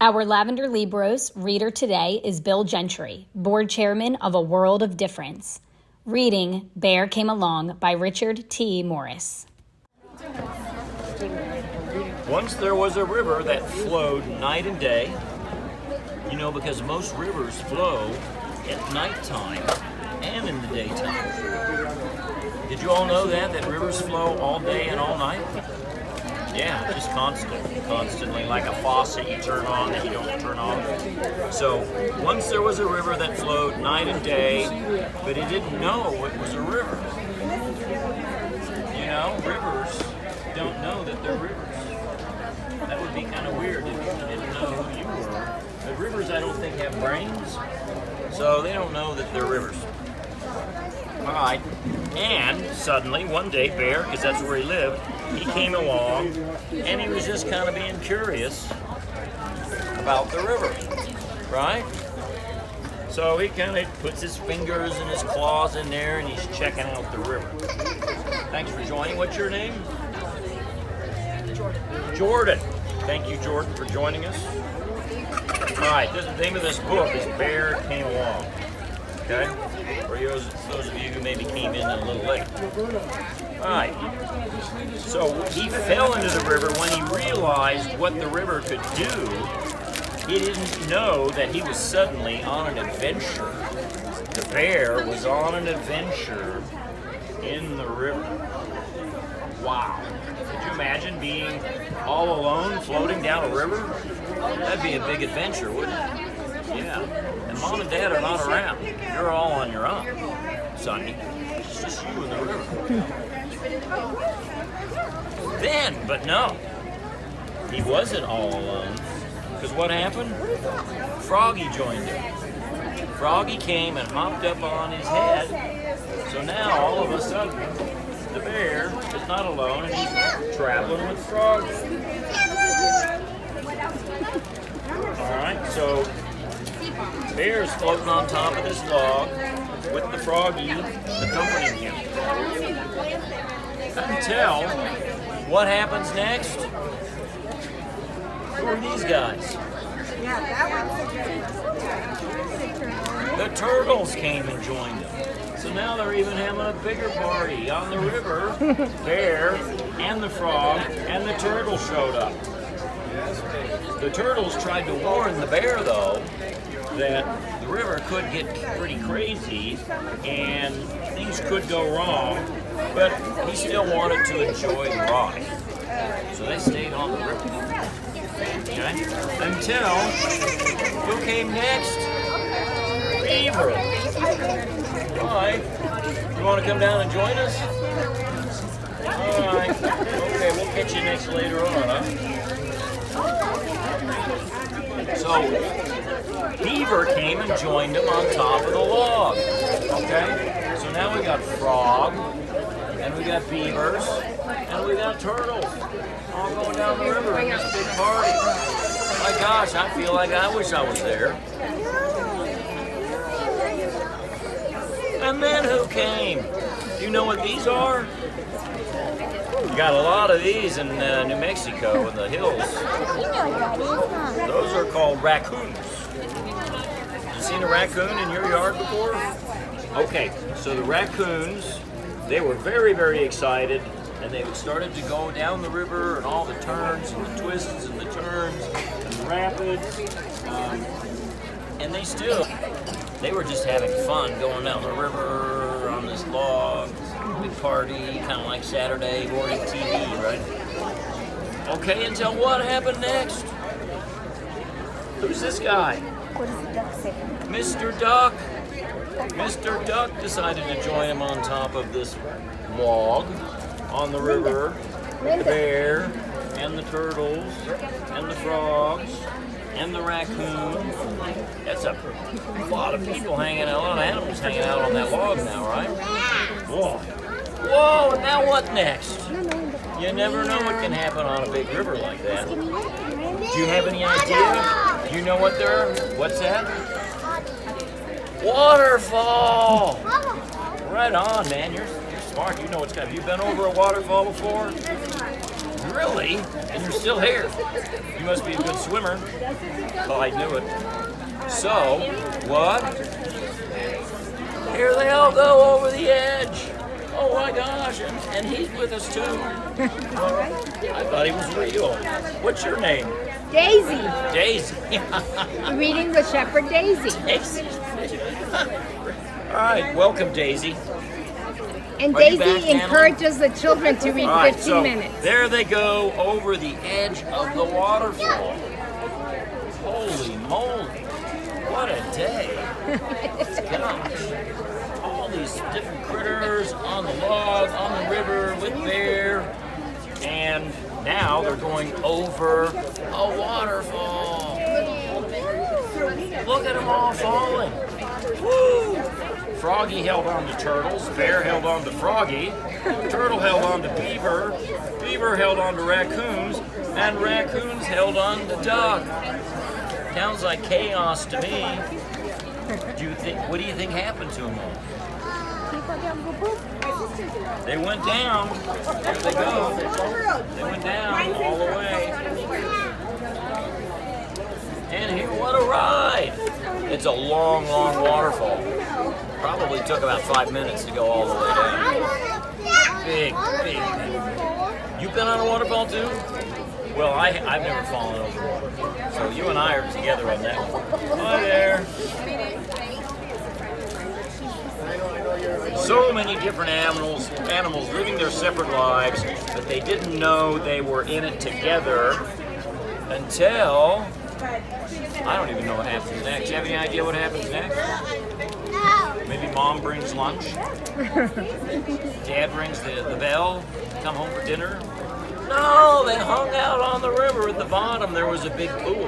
Our Lavender Libros reader today is Bill Gentry, board chairman of A World of Difference. Reading Bear Came Along by Richard T. Morris. Once there was a river that flowed night and day. You know, because most rivers flow at nighttime and in the daytime. Did you all know that rivers flow all day and all night? Yeah, just constantly, like a faucet you turn on that you don't turn off. So once there was a river that flowed night and day, but it didn't know it was a river. You know, rivers don't know that they're rivers. That would be kind of weird if you didn't know who you were. But rivers, I don't think, have brains, so they don't know that they're rivers. All right, and suddenly one day Bear, because that's where he lived, he came along and he was just kind of being curious about the river, right? So he kind of puts his fingers and his claws in there and he's checking out the river. Thanks for joining. What's your name? Jordan. Thank you, Jordan, for joining us. All right, the name of this book is Bear Came Along. Okay? For those of you who maybe came in a little late. All right. So he fell into the river when he realized what the river could do. He didn't know that he was suddenly on an adventure. The bear was on an adventure in the river. Wow. Could you imagine being all alone floating down a river? That'd be a big adventure, wouldn't it? Yeah. And Mom and Dad are not around. You're all on your own, Sonny. It's just you and the river. But no. He wasn't all alone. Because what happened? Froggy joined him. Froggy came and hopped up on his head. So now, all of a sudden, the bear is not alone and he's traveling with Froggy. Alright, so Bear's floating on top of this log with the Froggy accompanying him. Until what happens next? Who are these guys? The turtles came and joined them. So now they're even having a bigger party on the river. Bear and the frog and the turtle showed up. The turtles tried to warn the bear, though, that the river could get pretty crazy and things could go wrong, but he still wanted to enjoy the ride. So they stayed on the river. Okay? Until, who came next? Beaver. Alright. You want to come down and join us? Alright. Okay, we'll catch you next later on, huh? So, Beaver came and joined him on top of the log. Okay? So now we got frog, and we got beavers, and we got turtles. All going down the river in this big party. My gosh, I feel like I wish I was there. And then who came? Do you know what these are? You got a lot of these in New Mexico in the hills. Those are called raccoons. You seen a raccoon in your yard before? Okay, so the raccoons, they were very, very excited, and they started to go down the river and all the turns and the twists and the turns and the rapids. And they were just having fun going down the river on this log. Big party, kind of like Saturday morning TV, right? Okay, until what happened next? Who's this guy? What does the duck say? Mr. Duck. Mr. Duck decided to join him on top of this log on the river with the bear and the turtles and the frogs and the raccoon. That's a lot of people hanging out, a lot of animals hanging out on that log now, right? Whoa. Whoa, and now what next? You never know what can happen on a big river like that. Do you have any idea? Do you know what's that? Waterfall! Right on, man. You're smart. You know what's coming. Have you been over a waterfall before? Really? And you're still here? You must be a good swimmer. Oh, I knew it. So, what? Here they all go over the edge. Oh my gosh, and he's with us too. I thought he was real. What's your name? Daisy. Daisy. Reading with Shepherd Daisy. Daisy. All right, welcome, Daisy. And Are you Daisy back, encourages the children to read All right, 15 so minutes. there they go over the edge of the waterfall. Holy moly, what a day. Gosh. All these different critters on the log, on the river with Bear. And now they're going over a waterfall. Look at them all falling. Woo! Froggy held on to Turtles, Bear held on to Froggy, Turtle held on to Beaver, Beaver held on to Raccoons, and Raccoons held on to Duck. Sounds like chaos to me. What do you think happened to them all? They went down. There they go. They went down all the way. And here, what a ride! It's a long, long waterfall. Probably took about 5 minutes to go all the way down. Big, big. You've been on a waterfall too? Well, I've never fallen over water. So you and I are together on that one. Hi there. So many different animals living their separate lives, but they didn't know they were in it together until... I don't even know what happens next. Do you have any idea what happens next? Maybe Mom brings lunch. Dad rings the bell. Come home for dinner. No, they hung out on the river at the bottom. There was a big pool.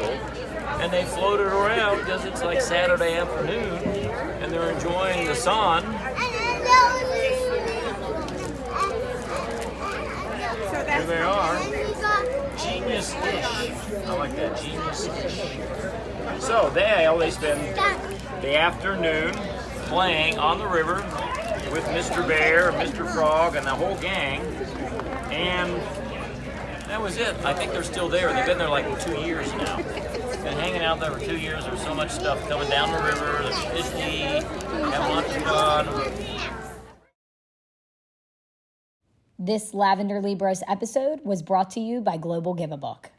And they floated around because it's like Saturday afternoon. And they're enjoying the sun. Here they are. Genius-ish. I like that, genius-ish. So they spend the afternoon playing on the river with Mr. Bear, Mr. Frog, and the whole gang. And that was it. I think they're still there. They've been there like 2 years now. Been hanging out there for 2 years. There's so much stuff coming down the river. There's fish to eat, having lots of fun. This Lavender Libros episode was brought to you by Global Give-A-Book.